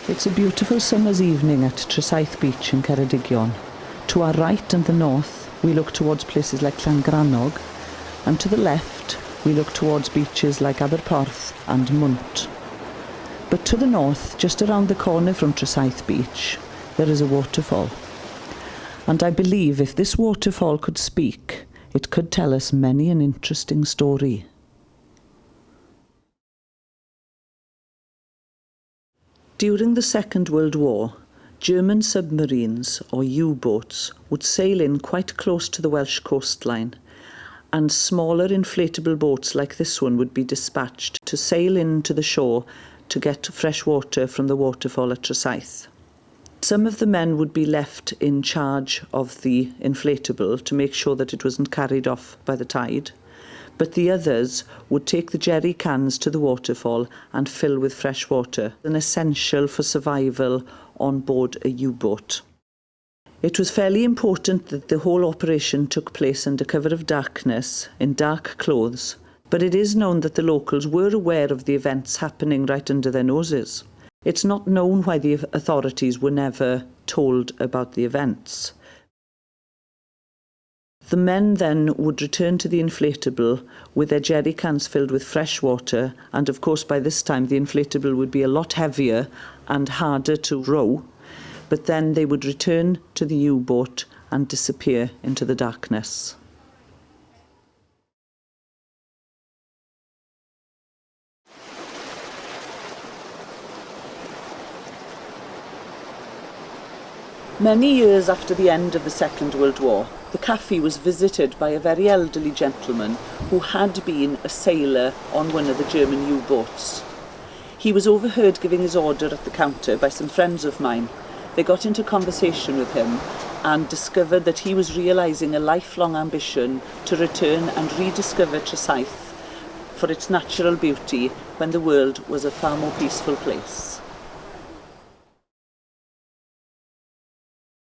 It's a beautiful summer's evening at Tresaith beach in Ceredigion. To our right and the north, we look towards places like Llangrannog, and to the left, we look towards beaches like Aberporth and Munt. But to the north, just around the corner from Tresaith beach, there is a waterfall. And I believe if this waterfall could speak, it could tell us many an interesting story. During the Second World War, German submarines, or U-boats, would sail in quite close to the Welsh coastline, and smaller inflatable boats like this one would be dispatched to sail in to the shore to get fresh water from the waterfall at Tresaith. Some of the men would be left in charge of the inflatable to make sure that it wasn't carried off by the tide, but the others would take the jerry cans to the waterfall and fill with fresh water, an essential for survival on board a U-boat. It was fairly important that the whole operation took place under cover of darkness, in dark clothes, but it is known that the locals were aware of the events happening right under their noses. It's not known why the authorities were never told about the events. The men then would return to the inflatable with their jerry cans filled with fresh water, and of course by this time the inflatable would be a lot heavier and harder to row, but then they would return to the U-boat and disappear into the darkness. Many years after the end of the Second World War, the cafe was visited by a very elderly gentleman who had been a sailor on one of the German U-boats. He was overheard giving his order at the counter by some friends of mine. They got into conversation with him and discovered that he was realising a lifelong ambition to return and rediscover Tresaith for its natural beauty when the world was a far more peaceful place.